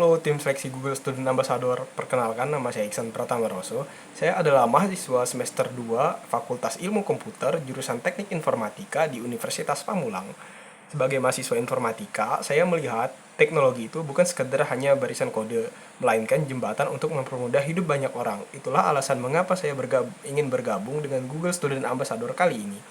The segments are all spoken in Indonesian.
Halo tim seleksi Google Student Ambassador, perkenalkan nama saya Iksan Pratamaroso. Saya adalah mahasiswa semester 2 Fakultas Ilmu Komputer jurusan Teknik Informatika di Universitas Pamulang. Sebagai mahasiswa informatika, saya melihat teknologi itu bukan sekedar hanya barisan kode, melainkan jembatan untuk mempermudah hidup banyak orang. Itulah alasan mengapa saya ingin bergabung dengan Google Student Ambassador kali ini.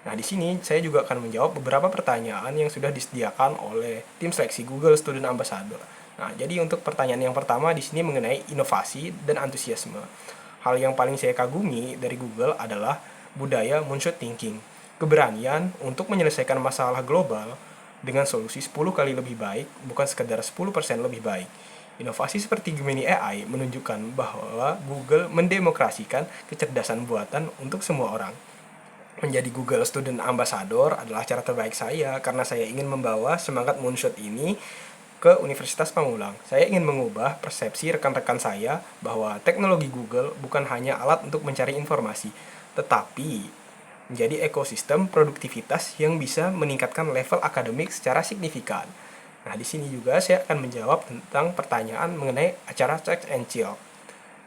Nah, di sini saya juga akan menjawab beberapa pertanyaan yang sudah disediakan oleh tim seleksi Google Student Ambassador. Nah, jadi untuk pertanyaan yang pertama di sini mengenai inovasi dan antusiasme. Hal yang paling saya kagumi dari Google adalah budaya moonshot thinking, keberanian untuk menyelesaikan masalah global dengan solusi 10 kali lebih baik, bukan sekedar 10% lebih baik. Inovasi seperti Gemini AI menunjukkan bahwa Google mendemokrasikan kecerdasan buatan untuk semua orang. Menjadi Google Student Ambassador adalah cara terbaik saya karena saya ingin membawa semangat moonshot ini ke Universitas Pamulang. Saya ingin mengubah persepsi rekan-rekan saya bahwa teknologi Google bukan hanya alat untuk mencari informasi, tetapi menjadi ekosistem produktivitas yang bisa meningkatkan level akademik secara signifikan. Nah, di sini juga saya akan menjawab tentang pertanyaan mengenai acara Touch and Chill.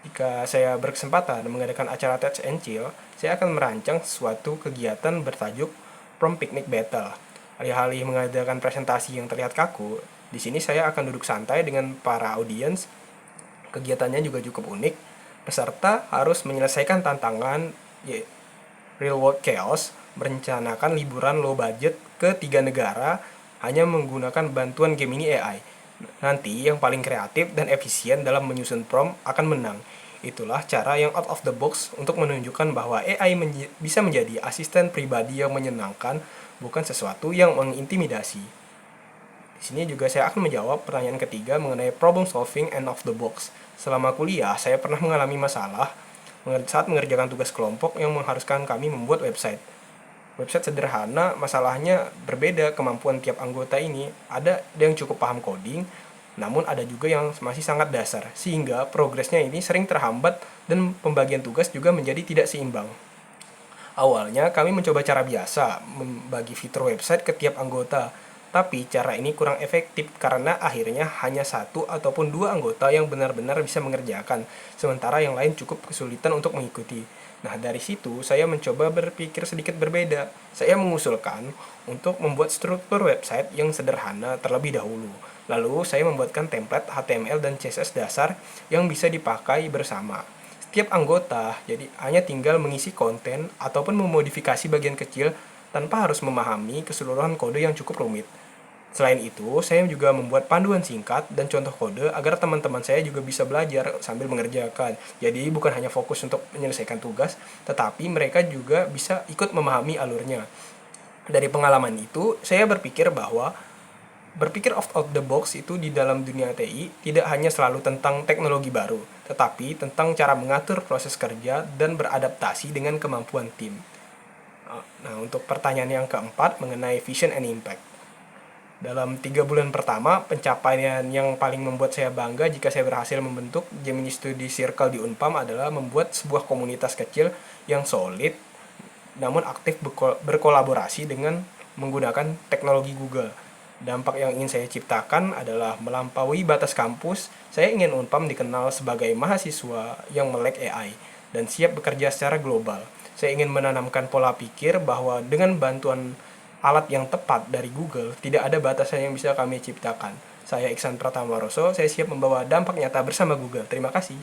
Jika saya berkesempatan mengadakan acara Touch and Chill, saya akan merancang suatu kegiatan bertajuk Prom Picnic Battle. Alih-alih mengadakan presentasi yang terlihat kaku, di sini saya akan duduk santai dengan para audiens. Kegiatannya juga cukup unik. Peserta harus menyelesaikan tantangan Real World Chaos, merencanakan liburan low budget ke 3 negara hanya menggunakan bantuan Gemini AI. Nanti yang paling kreatif dan efisien dalam menyusun prompt akan menang. Itulah cara yang out of the box untuk menunjukkan bahwa AI bisa menjadi asisten pribadi yang menyenangkan, bukan sesuatu yang mengintimidasi. Di sini juga saya akan menjawab pertanyaan ketiga mengenai problem solving and of the box. Selama kuliah, saya pernah mengalami masalah saat mengerjakan tugas kelompok yang mengharuskan kami membuat website. Website sederhana, masalahnya berbeda kemampuan tiap anggota ini. Ada yang cukup paham coding, namun ada juga yang masih sangat dasar, sehingga progresnya ini sering terhambat dan pembagian tugas juga menjadi tidak seimbang. Awalnya kami mencoba cara biasa, membagi fitur website ke tiap anggota, tapi cara ini kurang efektif karena akhirnya hanya satu ataupun dua anggota yang benar-benar bisa mengerjakan, sementara yang lain cukup kesulitan untuk mengikuti. Nah, dari situ saya mencoba berpikir sedikit berbeda. Saya mengusulkan untuk membuat struktur website yang sederhana terlebih dahulu. Lalu saya membuatkan template HTML dan CSS dasar yang bisa dipakai bersama. Setiap anggota jadi hanya tinggal mengisi konten ataupun memodifikasi bagian kecil tanpa harus memahami keseluruhan kode yang cukup rumit. Selain itu, saya juga membuat panduan singkat dan contoh kode agar teman-teman saya juga bisa belajar sambil mengerjakan. Jadi bukan hanya fokus untuk menyelesaikan tugas, tetapi mereka juga bisa ikut memahami alurnya. Dari pengalaman itu, saya berpikir bahwa berpikir out of the box itu di dalam dunia TI tidak hanya selalu tentang teknologi baru, tetapi tentang cara mengatur proses kerja dan beradaptasi dengan kemampuan tim. Nah, untuk pertanyaan yang keempat mengenai vision and impact. Dalam 3 bulan pertama, pencapaian yang paling membuat saya bangga jika saya berhasil membentuk Gemini Study Circle di Unpam adalah membuat sebuah komunitas kecil yang solid, namun aktif berkolaborasi dengan menggunakan teknologi Google. Dampak yang ingin saya ciptakan adalah melampaui batas kampus. Saya ingin Unpam dikenal sebagai mahasiswa yang melek AI dan siap bekerja secara global. Saya ingin menanamkan pola pikir bahwa dengan bantuan alat yang tepat dari Google, tidak ada batasan yang bisa kami ciptakan. Saya Iksan Pratamaroso, saya siap membawa dampak nyata bersama Google. Terima kasih.